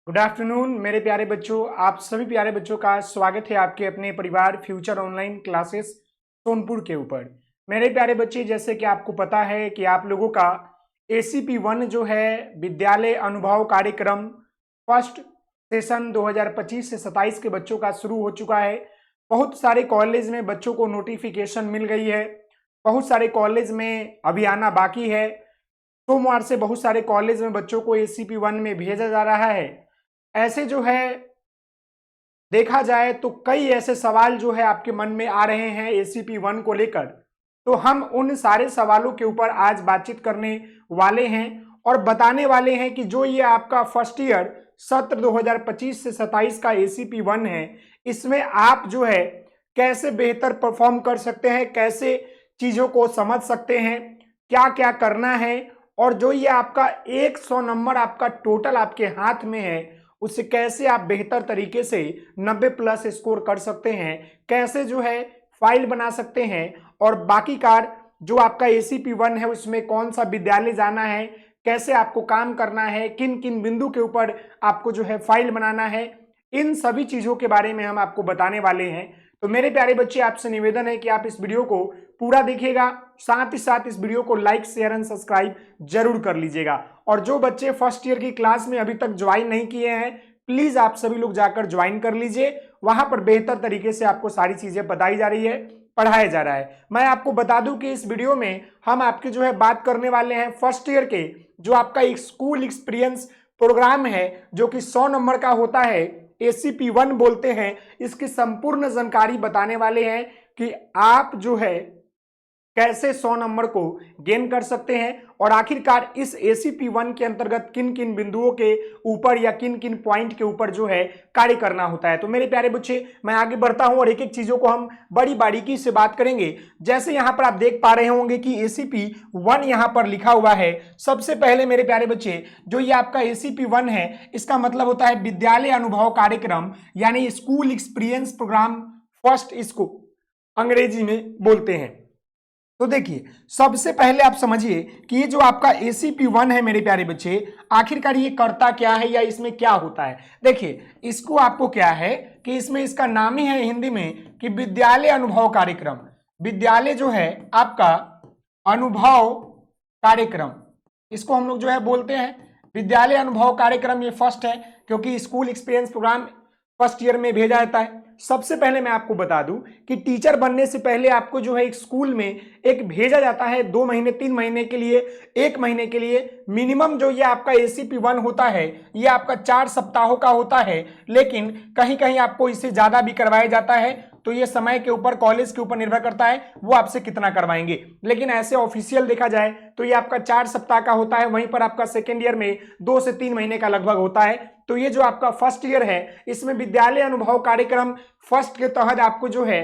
Good afternoon मेरे प्यारे बच्चों। आप सभी प्यारे बच्चों का स्वागत है आपके अपने परिवार फ्यूचर ऑनलाइन क्लासेस सोनपुर के ऊपर। मेरे प्यारे बच्चे, जैसे कि आपको पता है कि आप लोगों का ACP1 जो है विद्यालय अनुभव कार्यक्रम फर्स्ट सेशन 2025 से 27 के बच्चों का शुरू हो चुका है। बहुत सारे कॉलेज में बच्चों को नोटिफिकेशन मिल गई है, बहुत सारे कॉलेज में अभी आना बाकी है। सोमवार से बहुत सारे कॉलेज में बच्चों को ACP1 में भेजा जा रहा है। ऐसे जो है देखा जाए तो कई ऐसे सवाल जो है आपके मन में आ रहे हैं ACP1 को लेकर, तो हम उन सारे सवालों के ऊपर आज बातचीत करने वाले हैं और बताने वाले हैं कि जो ये आपका फर्स्ट ईयर सत्र 2025 से 27 का ACP1 है, इसमें आप जो है कैसे बेहतर परफॉर्म कर सकते हैं, कैसे चीजों को समझ सकते हैं, क्या क्या करना है, और जो ये आपका 100 नंबर आपका टोटल आपके हाथ में है उससे कैसे आप बेहतर तरीके से 90 प्लस स्कोर कर सकते हैं, कैसे जो है फाइल बना सकते हैं, और बाकी कार जो आपका ACP1 है उसमें कौन सा विद्यालय जाना है, कैसे आपको काम करना है, किन किन बिंदु के ऊपर आपको जो है फाइल बनाना है, इन सभी चीजों के बारे में हम आपको बताने वाले हैं। तो मेरे प्यारे बच्चे, आपसे निवेदन है कि आप इस वीडियो को पूरा देखिएगा, साथ ही साथ इस वीडियो को लाइक शेयर एंड सब्सक्राइब जरूर कर लीजिएगा। और जो बच्चे फर्स्ट ईयर की क्लास में अभी तक ज्वाइन नहीं किए हैं, प्लीज आप सभी लोग जाकर ज्वाइन कर लीजिए। वहां पर बेहतर तरीके से आपको सारी चीजें बताई जा रही है, पढ़ाया जा रहा है। मैं आपको बता दूं कि इस वीडियो में हम आपके जो है बात करने वाले हैं फर्स्ट ईयर के जो आपका एक स्कूल एक्सपीरियंस प्रोग्राम है जो कि 100 नंबर का होता है, ACP1 बोलते हैं। इसकी संपूर्ण जानकारी बताने वाले हैं कि आप जो है कैसे 100 नंबर को गेन कर सकते हैं और आखिरकार इस ACP1 के अंतर्गत किन किन बिंदुओं के ऊपर या किन किन पॉइंट के ऊपर जो है कार्य करना होता है। तो मेरे प्यारे बच्चे, मैं आगे बढ़ता हूं और एक एक चीजों को हम बड़ी बारीकी से बात करेंगे। जैसे यहां पर आप देख पा रहे होंगे कि ACP1 यहां पर लिखा हुआ है। सबसे पहले मेरे प्यारे बच्चे, जो ये आपका ACP1 है इसका मतलब होता है विद्यालय अनुभव कार्यक्रम, यानी स्कूल एक्सपीरियंस प्रोग्राम फर्स्ट, इसको अंग्रेजी में बोलते हैं। तो देखिए, सबसे पहले आप समझिए कि ये जो आपका ACP1 है मेरे प्यारे बच्चे, आखिरकार ये करता क्या है या इसमें क्या होता है। देखिए, इसको आपको क्या है कि इसमें इसका नाम ही है हिंदी में कि विद्यालय अनुभव कार्यक्रम। विद्यालय जो है आपका अनुभव कार्यक्रम, इसको हम लोग जो है बोलते हैं विद्यालय अनुभव कार्यक्रम। ये फर्स्ट है क्योंकि school experience program first year में भेजा जाता है। सबसे पहले मैं आपको बता दूं कि टीचर बनने से पहले आपको जो है एक स्कूल में एक भेजा जाता है 2 महीने 3 महीने के लिए, 1 महीने के लिए मिनिमम। जो ये आपका ACP1 होता है ये आपका 4 सप्ताहों का होता है, लेकिन कहीं कहीं आपको इससे ज्यादा भी करवाया जाता है। तो ये समय के ऊपर, कॉलेज के ऊपर निर्भर करता है वो आपसे कितना करवाएंगे, लेकिन ऐसे ऑफिशियल देखा जाए तो ये आपका 4 सप्ताह का होता है। वहीं पर आपका सेकेंड ईयर में 2 से 3 महीने का लगभग होता है। तो ये जो आपका फर्स्ट ईयर है इसमें विद्यालय अनुभव कार्यक्रम फर्स्ट के तहत आपको जो है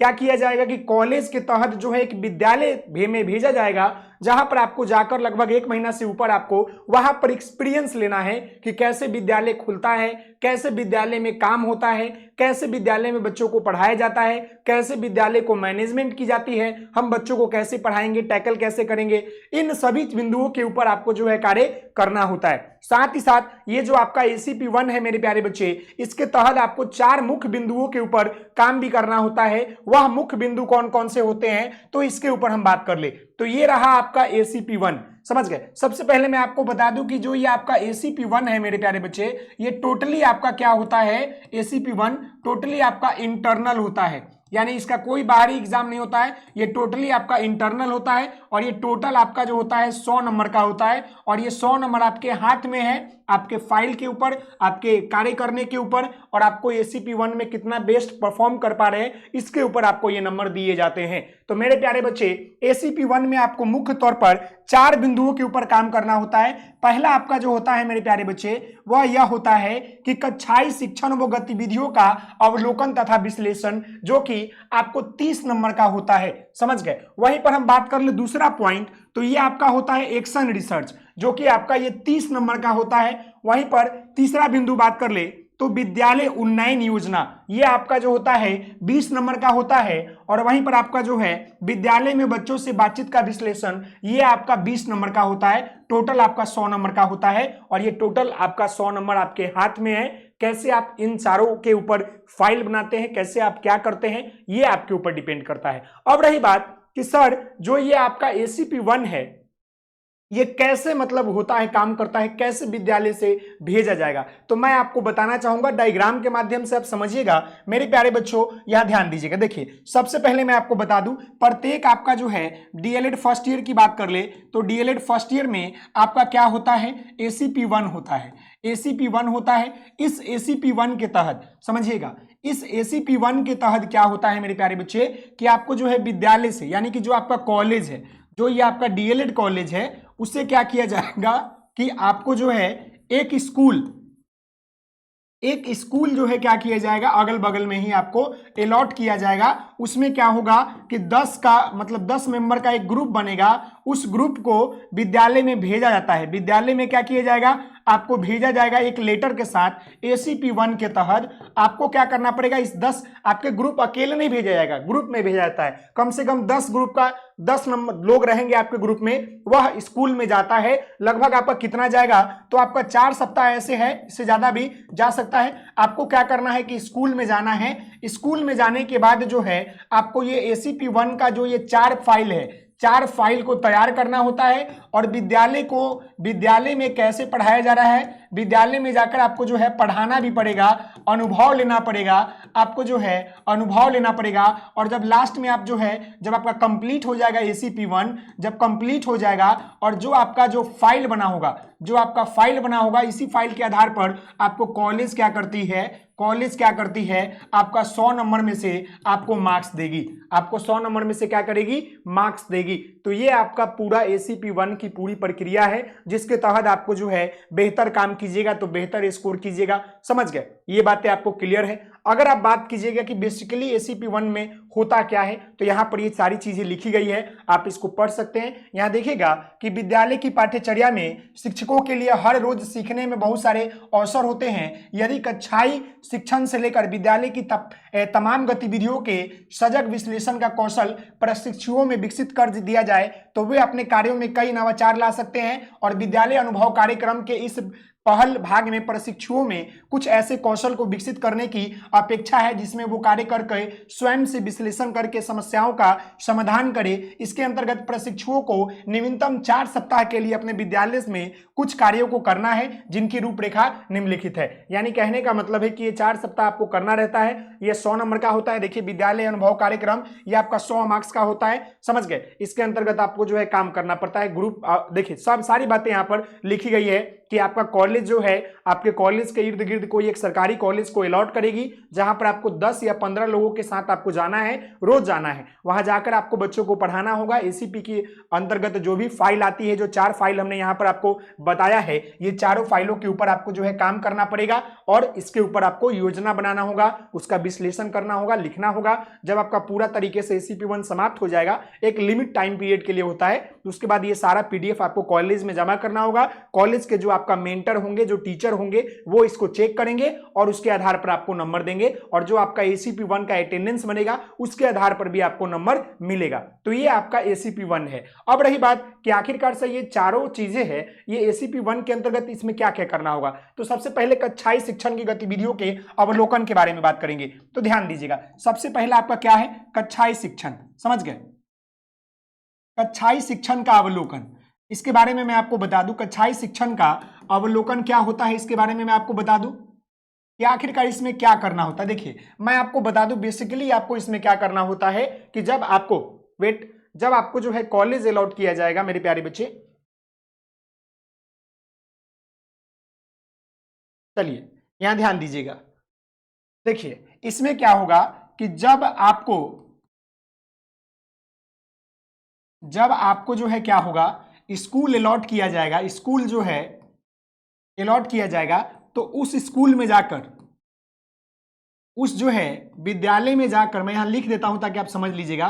क्या किया जाएगा कि कॉलेज के तहत जो है एक विद्यालय में भेजा जाएगा, जहां पर आपको जाकर लगभग 1 महीना से ऊपर आपको वहां पर एक्सपीरियंस लेना है कि कैसे विद्यालय खुलता है, कैसे विद्यालय में काम होता है, कैसे विद्यालय में बच्चों को पढ़ाया जाता है, कैसे विद्यालय को मैनेजमेंट की जाती है, हम बच्चों को कैसे पढ़ाएंगे, टैकल कैसे करेंगे, इन सभी बिंदुओं के ऊपर आपको जो है कार्य करना होता है। साथ ही साथ ये जो आपका ACP1 है मेरे प्यारे बच्चे, इसके तहत आपको 4 मुख्य बिंदुओं के ऊपर काम भी करना होता है। वह मुख्य बिंदु कौन कौन से होते हैं तो इसके ऊपर हम बात कर ले। तो ये रहा आपका ACP1, समझ गए। सबसे पहले मैं आपको बता दूं कि जो ये आपका ACP1 है मेरे प्यारे बच्चे, ये टोटली आपका क्या होता है, ACP1 टोटली आपका इंटरनल होता है, यानी इसका कोई बाहरी एग्जाम नहीं होता है। ये टोटली आपका इंटरनल होता है और ये टोटल आपका जो होता है 100 नंबर का होता है। और ये 100 नंबर आपके हाथ में है, आपके फाइल के ऊपर, आपके कार्य करने के ऊपर, और आपको ACP1 में कितना बेस्ट परफॉर्म कर पा रहे हैं इसके ऊपर आपको ये नंबर दिए जाते हैं। तो मेरे प्यारे बच्चे, ACP1 में आपको मुख्य तौर पर 4 बिंदुओं के ऊपर काम करना होता है। पहला आपका जो होता है मेरे प्यारे बच्चे, वह यह होता है कि कक्षाई शिक्षण व गतिविधियों का अवलोकन तथा विश्लेषण, जो कि आपको 30 नंबर का होता है, समझ गए। वहीं पर हम बात कर ले दूसरा पॉइंट, तो ये आपका होता है एक्शन रिसर्च, जो कि आपका ये 30 नंबर का होता है। वहीं पर तीसरा बिंदु बात कर ले तो विद्यालय उन्नयन योजना ये आपका जो होता है 20 नंबर का होता है, और वहीं पर आपका जो है विद्यालय में बच्चों से बातचीत का विश्लेषण ये आपका 20 नंबर का होता है। टोटल आपका 100 नंबर का होता है, और ये टोटल आपका 100 नंबर आपके हाथ में है। कैसे आप इन चारों के ऊपर फाइल बनाते हैं, कैसे आप क्या करते हैं, ये आपके ऊपर डिपेंड करता है। अब रही बात कि सर जो ये आपका ACP1 है ये कैसे मतलब होता है, काम करता है, कैसे विद्यालय से भेजा जाएगा, तो मैं आपको बताना चाहूंगा डायग्राम के माध्यम से। आप समझिएगा मेरे प्यारे बच्चों, यहां ध्यान दीजिएगा। देखिए सबसे पहले मैं आपको बता दूं, प्रत्येक आपका जो है डीएलएड फर्स्ट ईयर की बात कर ले तो डीएलएड फर्स्ट ईयर में आपका क्या होता है, ACP1 होता है। ACP1 होता है। इस ACP1 के तहत समझिएगा, इस ACP1 के तहत क्या होता है मेरे प्यारे बच्चे कि आपको जो है विद्यालय से, यानी कि जो आपका कॉलेज है, जो ये आपका डीएलएड कॉलेज है, उससे क्या किया जाएगा कि आपको जो है एक स्कूल जो है क्या किया जाएगा, अगल बगल में ही आपको अलॉट किया जाएगा। उसमें क्या होगा कि 10 का मतलब 10 मेंबर का एक ग्रुप बनेगा। उस ग्रुप को विद्यालय में भेजा जाता है। विद्यालय में क्या किया जाएगा, आपको भेजा जाएगा एक लेटर के साथ। ACP1 के तहत आपको क्या करना पड़ेगा, इस 10 आपके ग्रुप अकेले नहीं भेजा जाएगा, ग्रुप में भेजा जाता है। कम से कम 10 ग्रुप का 10 नंबर लोग रहेंगे आपके ग्रुप में, वह स्कूल में जाता है। लगभग आपका कितना जाएगा, तो आपका 4 सप्ताह ऐसे है, इससे ज्यादा भी जा सकता है। आपको क्या करना है कि स्कूल में जाना है। स्कूल में जाने के बाद जो है आपको ये ACP1 का जो ये 4 फाइल है, 4 फाइल को तैयार करना होता है। और विद्यालय में कैसे पढ़ाया जा रहा है, विद्यालय में जाकर आपको जो है पढ़ाना भी पड़ेगा, अनुभव लेना पड़ेगा, आपको जो है अनुभव लेना पड़ेगा। और जब लास्ट में आप जो है, जब आपका कंप्लीट हो जाएगा ACP1, जब कंप्लीट हो जाएगा और जो आपका जो फाइल बना होगा, इसी फाइल के आधार पर आपको कॉलेज क्या करती है, आपका 100 नंबर में से आपको मार्क्स देगी। आपको 100 नंबर में से क्या करेगी, मार्क्स देगी। तो ये आपका पूरा ACP1 की पूरी प्रक्रिया है, जिसके तहत आपको जो है बेहतर काम कीजिएगा तो बेहतर स्कोर कीजिएगा। समझ गए, ये बातें आपको क्लियर है। अगर आप बात कीजिएगा कि बेसिकली ACP1 में होता क्या है, तो यहां पर ये सारी चीजें लिखी गई है, आप इसको पढ़ सकते हैं। यहां देखिएगा कि विद्यालय की पाठ्यचर्या में शिक्षकों के लिए हर रोज सीखने में बहुत सारे अवसर होते हैं। यदि कक्षाई शिक्षण से लेकर विद्यालय की तमाम गतिविधियों के सजग विश्लेषण का कौशल प्रशिक्षुओं में विकसित कर दिया जाए तो वे अपने कार्यों में कई नवाचार ला सकते हैं। और विद्यालय अनुभव कार्यक्रम के इस पहल भाग में प्रशिक्षुओं में कुछ ऐसे कौशल को विकसित करने की अपेक्षा है जिसमें वो कार्य करके स्वयं से विश्लेषण करके समस्याओं का समाधान करे। इसके अंतर्गत प्रशिक्षुओं को न्यूनतम 4 सप्ताह के लिए अपने विद्यालय में कुछ कार्यों को करना है, जिनकी रूपरेखा निम्नलिखित है। यानी कहने का मतलब है कि ये 4 सप्ताह आपको करना रहता है। ये 100 नंबर का होता है। देखिए विद्यालय अनुभव कार्यक्रम ये आपका 100 मार्क्स का होता है। समझ गए, इसके अंतर्गत आपको जो है काम करना पड़ता है। ग्रुप देखिए सब सारी बातें यहाँ पर लिखी गई है कि आपका कॉलेज जो है, आपके कॉलेज के इर्द गिर्द कोई एक सरकारी कॉलेज को अलॉट करेगी, जहां पर आपको 10 या 15 लोगों के साथ आपको जाना है, रोज जाना है। वहां जाकर आपको बच्चों को पढ़ाना होगा। ACP के अंतर्गत जो भी फाइल आती है, जो 4 फाइल हमने यहां पर आपको बताया है, ये चारों फाइलों के ऊपर आपको जो है काम करना पड़ेगा और इसके ऊपर आपको योजना बनाना होगा, उसका विश्लेषण करना होगा, लिखना होगा। जब आपका पूरा तरीके से ACP1 समाप्त हो जाएगा, एक लिमिट टाइम पीरियड के लिए होता है, उसके बाद ये सारा PDF आपको कॉलेज में जमा करना होगा। कॉलेज के जो आपका मेंटर होंगे, जो टीचर होंगे, वो इसको चेक करेंगे और उसके आधार पर आपको नंबर देंगे। और जो आपका ACP1 का अटेंडेंस बनेगा, उसके आधार पर भी आपको नंबर मिलेगा। तो ये आपका ACP1 है। अब रही बात कि आखिरकार से ये चारों चीजें हैं, ये ACP1 के अंतर्गत इसमें क्या क्या करना होगा। तो सबसे पहले कक्षाई शिक्षण की गतिविधियों के अवलोकन के बारे में बात करेंगे। तो ध्यान दीजिएगा, सबसे पहला आपका क्या है, कक्षाई शिक्षण। समझ गए, कक्षाई शिक्षण का अवलोकन, इसके बारे में मैं आपको बता दूं। कक्षाई शिक्षण का अवलोकन क्या होता है, इसके बारे में मैं आपको बता दूं कि आखिरकार इसमें क्या करना होता है। देखिए मैं आपको बता दूं, बेसिकली आपको इसमें क्या करना होता है कि जब आपको जो है कॉलेज अलॉट किया जाएगा मेरे प्यारे बच्चे, चलिए यहां ध्यान दीजिएगा। देखिए इसमें क्या होगा कि जब आपको जो है क्या होगा, स्कूल अलॉट किया जाएगा, स्कूल जो है अलॉट किया जाएगा, तो उस स्कूल में जाकर, उस जो है विद्यालय में जाकर, मैं यहां लिख देता हूं ताकि आप समझ लीजिएगा,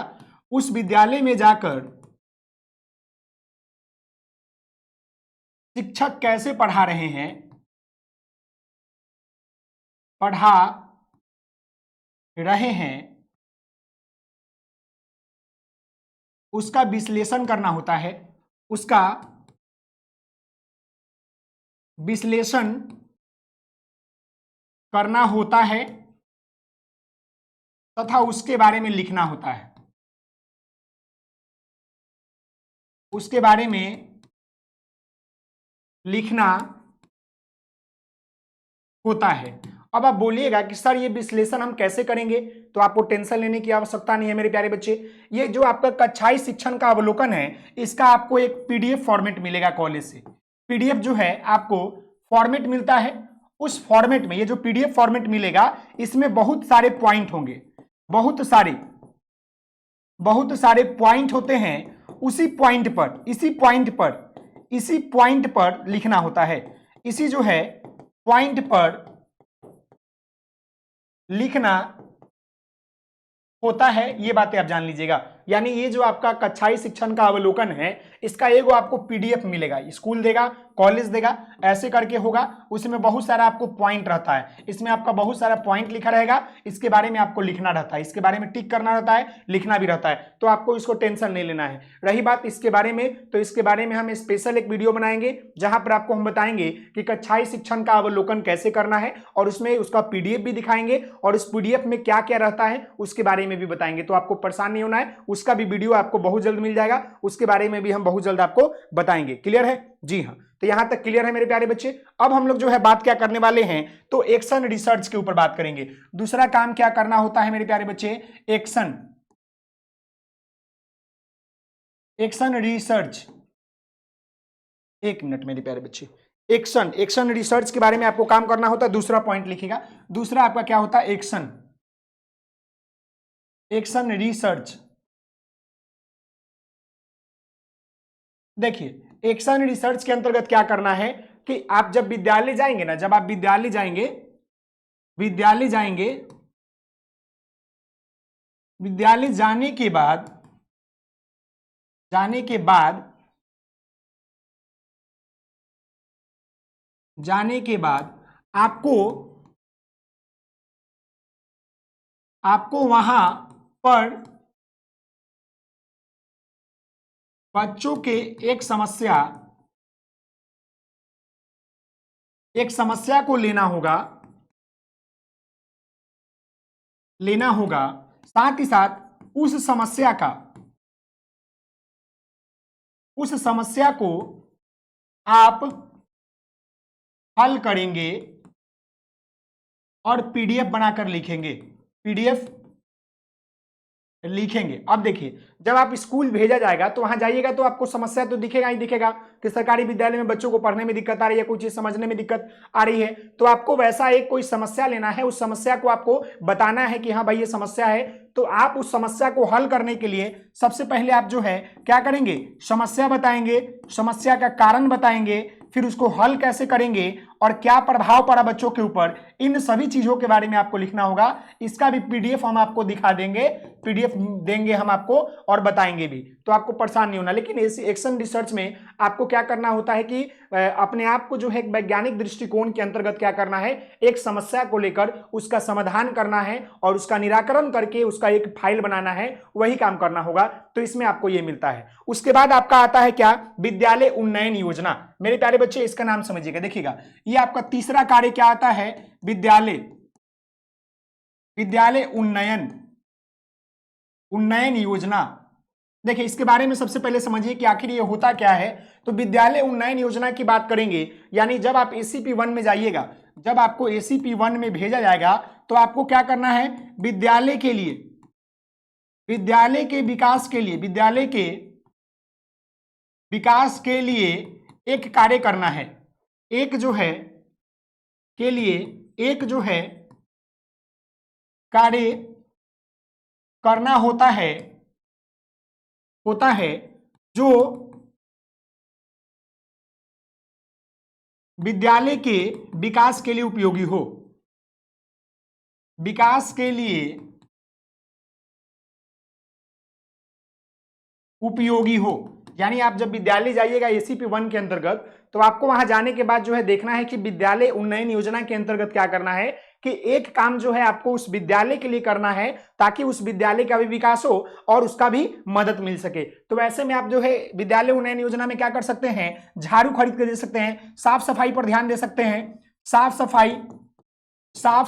उस विद्यालय में जाकर शिक्षक कैसे पढ़ा रहे हैं, पढ़ा रहे हैं उसका विश्लेषण करना होता है, उसका विश्लेषण करना होता है तथा उसके बारे में लिखना होता है, उसके बारे में लिखना होता है। अब आप बोलिएगा कि सर ये विश्लेषण हम कैसे करेंगे, तो आपको टेंशन लेने की आवश्यकता नहीं है मेरे प्यारे बच्चे। ये जो आपका कक्षाई शिक्षण का अवलोकन है, इसका आपको एक पीडीएफ फॉर्मेट मिलेगा कॉलेज से। पीडीएफ जो है आपको फॉर्मेट मिलता है, उस फॉर्मेट में ये जो पीडीएफ फॉर्मेट मिलेगा इसमें बहुत सारे पॉइंट होंगे, बहुत सारे पॉइंट होते हैं। उसी पॉइंट पर लिखना होता है, इसी जो है पॉइंट पर लिखना होता है। ये बातें आप जान लीजिएगा। यानी ये जो आपका कक्षाई शिक्षण का अवलोकन है, इसका एगो आपको पीडीएफ मिलेगा, स्कूल देगा, कॉलेज देगा, ऐसे करके होगा। उसमें बहुत सारा आपको पॉइंट रहता है, इसमें आपका बहुत सारा पॉइंट लिखा रहेगा, इसके बारे में आपको लिखना रहता है, इसके बारे में टिक करना रहता है, लिखना भी रहता है। तो आपको इसको टेंशन नहीं लेना है। रही बात इसके बारे में, तो इसके बारे में हम स्पेशल एक वीडियो बनाएंगे जहां पर आपको हम बताएंगे कि कक्षाई शिक्षण का अवलोकन कैसे करना है, और उसमें उसका पीडीएफ भी दिखाएंगे, और उस पीडीएफ में क्या क्या रहता है उसके बारे में भी बताएंगे। तो आपको परेशान नहीं होना है, उसका भी वीडियो आपको बहुत जल्द मिल जाएगा, उसके बारे में भी हम बहुत जल्द आपको बताएंगे। क्लियर है? जी हाँ, तो यहां तक क्लियर है मेरे प्यारे बच्चे। अब हम लोग जो है बात क्या करने वाले हैं, तो एक्शन रिसर्च के ऊपर बात करेंगे। दूसरा काम क्या करना होता है मेरे प्यारे बच्चे, एक्शन रिसर्च। एक मिनट मेरे प्यारे बच्चे, एक्शन रिसर्च के बारे में आपको काम करना होता है। दूसरा पॉइंट लिखिएगा, दूसरा आपका क्या होता है, एक्शन रिसर्च। देखिए, एक्शन रिसर्च के अंतर्गत क्या करना है कि आप जब विद्यालय जाएंगे ना, जब आप विद्यालय जाएंगे विद्यालय जाने के बाद आपको वहां पर बच्चों के एक समस्या को लेना होगा, साथ ही साथ उस समस्या को आप हल करेंगे और पीडीएफ बनाकर लिखेंगे। अब देखिए, जब आप स्कूल भेजा जाएगा तो वहां जाइएगा तो आपको समस्या तो दिखेगा ही दिखेगा कि सरकारी विद्यालय में बच्चों को पढ़ने में दिक्कत आ रही है, कोई चीज समझने में दिक्कत आ रही है। तो आपको वैसा एक कोई समस्या लेना है, उस समस्या को आपको बताना है कि हाँ भाई ये समस्या है। तो आप उस समस्या को हल करने के लिए सबसे पहले आप जो है क्या करेंगे, समस्या बताएंगे, समस्या का कारण बताएंगे, फिर उसको हल कैसे करेंगे और क्या प्रभाव पड़ा बच्चों के ऊपर, इन सभी चीजों के बारे में आपको लिखना होगा। इसका भी पीडीएफ हम आपको दिखा देंगे, पीडीएफ देंगे हम आपको और बताएंगे भी, तो आपको परेशान नहीं होना। लेकिन इस एक्शन रिसर्च में आपको क्या करना होता है कि अपने आप को जो है वैज्ञानिक दृष्टिकोण के अंतर्गत क्या करना है, एक समस्या को लेकर उसका समाधान करना है और उसका निराकरण करके उसका एक फाइल बनाना है, वही काम करना होगा। तो इसमें आपको ये मिलता है। उसके बाद आपका आता है क्या, विद्यालय उन्नयन योजना। मेरे प्यारे बच्चे इसका नाम समझिएगा, देखिएगा ये आपका तीसरा कार्य क्या आता है, विद्यालय उन्नयन योजना। देखिए, इसके बारे में सबसे पहले समझिए कि आखिर ये होता क्या है। तो विद्यालय उन्नयन योजना की बात करेंगे, यानी जब आप एसीपी 1 में जाइएगा, जब आपको एसीपी 1 में भेजा जाएगा तो आपको क्या करना है, विद्यालय के विकास के लिए एक कार्य करना है। एक जो है कार्य करना होता है जो विद्यालय के विकास के लिए उपयोगी हो, यानी आप जब विद्यालय जाइएगा एसीपी 1 के अंतर्गत, तो आपको वहां जाने के बाद जो है देखना है कि विद्यालय उन्नयन योजना के अंतर्गत क्या करना है कि एक काम जो है आपको उस विद्यालय के लिए करना है ताकि उस विद्यालय का भी विकास हो और उसका भी मदद मिल सके। तो वैसे में आप जो है विद्यालय उन्नयन योजना में क्या कर सकते हैं, झाड़ू खरीद कर दे सकते हैं, साफ सफाई पर ध्यान दे सकते हैं, साफ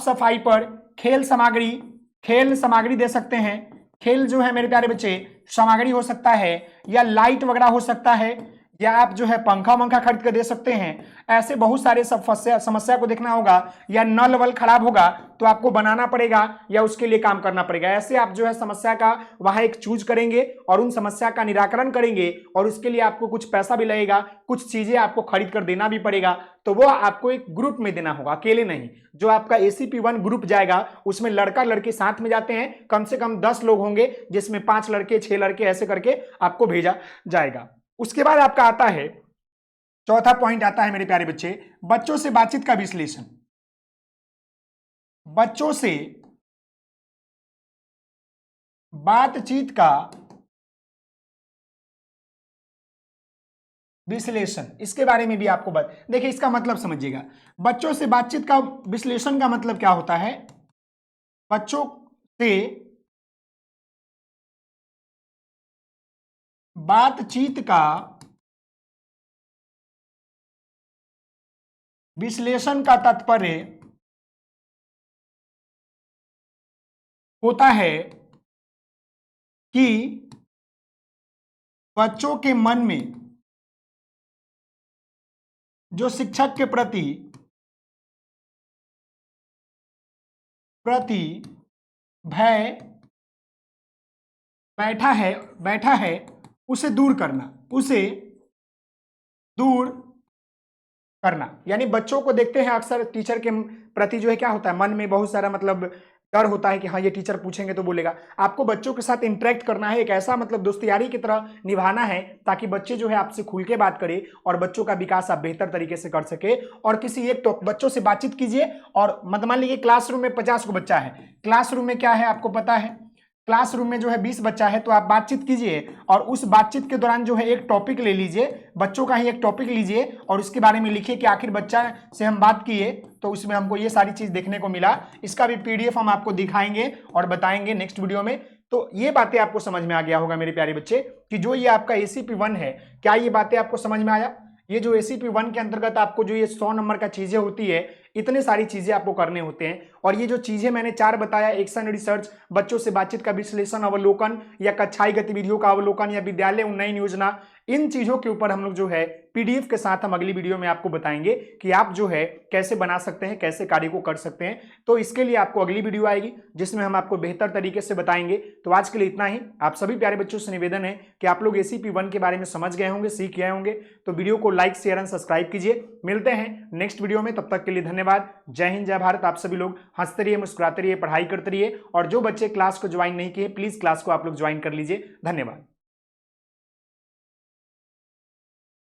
सफाई पर खेल सामग्री दे सकते हैं। खेल जो है मेरे प्यारे बच्चे सामग्री हो सकता है या लाइट वगैरह हो सकता है, या आप जो है पंखा वंखा खरीद कर दे सकते हैं। ऐसे बहुत सारे समस्या को देखना होगा, या नल वल खराब होगा तो आपको बनाना पड़ेगा या उसके लिए काम करना पड़ेगा। ऐसे आप जो है समस्या का वहां एक चूज करेंगे और उन समस्या का निराकरण करेंगे और उसके लिए आपको कुछ पैसा भी लगेगा, कुछ चीजें आपको खरीद कर देना भी पड़ेगा। तो वो आपको एक ग्रुप में देना होगा, अकेले नहीं। जो आपका ACP1 ग्रुप जाएगा उसमें लड़का लड़की साथ में जाते हैं, कम से कम 10 लोग होंगे जिसमें 5 लड़के 6 लड़के ऐसे करके आपको भेजा जाएगा। उसके बाद आपका आता है चौथा पॉइंट आता है मेरे प्यारे बच्चे, बच्चों से बातचीत का विश्लेषण। बच्चों से बातचीत का विश्लेषण, इसके बारे में भी आपको देखिए इसका मतलब समझिएगा। बच्चों से बातचीत का विश्लेषण का मतलब क्या होता है, बच्चों से बातचीत का विश्लेषण का तात्पर्य होता है कि बच्चों के मन में जो शिक्षक के प्रति भय बैठा है उसे दूर करना। यानी बच्चों को देखते हैं अक्सर टीचर के प्रति जो है क्या होता है, मन में बहुत सारा मतलब डर होता है कि हाँ ये टीचर पूछेंगे तो बोलेगा। आपको बच्चों के साथ इंटरेक्ट करना है, एक ऐसा मतलब दोस्तियारी की तरह निभाना है ताकि बच्चे जो है आपसे खुल के बात करें और बच्चों का विकास आप बेहतर तरीके से कर सके। और किसी एक बच्चों से बातचीत कीजिए। और मान लीजिए क्लासरूम में 50 को बच्चा है, क्लासरूम में क्या है आपको पता है, क्लासरूम में जो है 20 बच्चा है, तो आप बातचीत कीजिए और उस बातचीत के दौरान जो है एक टॉपिक ले लीजिए, बच्चों का ही एक टॉपिक लीजिए और उसके बारे में लिखिए कि आखिर बच्चा से हम बात किए तो उसमें हमको ये सारी चीज देखने को मिला। इसका भी PDF हम आपको दिखाएंगे और बताएंगे नेक्स्ट वीडियो में। तो ये बातें आपको समझ में आ गया होगा मेरे प्यारे बच्चे कि जो ये आपका ACP1 है, क्या ये बातें आपको समझ में आया। ये जो ACP1 के अंतर्गत आपको जो ये 100 नंबर का चीजें होती है, इतने सारी चीजें आपको करने होते हैं। और ये जो चीजें मैंने 4 बताया, एक्शन रिसर्च, बच्चों से बातचीत का विश्लेषण, अवलोकन या कक्षाई गतिविधियों का अवलोकन या विद्यालय उन्नयन योजना, इन चीजों के ऊपर हम लोग जो है PDF के साथ हम अगली वीडियो में आपको बताएंगे कि आप जो है कैसे बना सकते हैं, कैसे कार्य को कर सकते हैं। तो इसके लिए आपको अगली वीडियो आएगी जिसमें हम आपको बेहतर तरीके से बताएंगे। तो आज के लिए इतना ही। आप सभी प्यारे बच्चों से निवेदन है कि आप लोग ACP1 के बारे में समझ गए होंगे, सीख गए होंगे। तो वीडियो को लाइक शेयर एंड सब्सक्राइब कीजिए। मिलते हैं नेक्स्ट वीडियो में, तब तक के लिए धन्यवाद। जय हिंद जय भारत। आप सभी लोग हंसते रहिए, मुस्कुराते रहिए, पढ़ाई करते रहिए। और जो बच्चे क्लास को ज्वाइन नहीं किए प्लीज क्लास को आप लोग ज्वाइन कर लीजिए। धन्यवाद।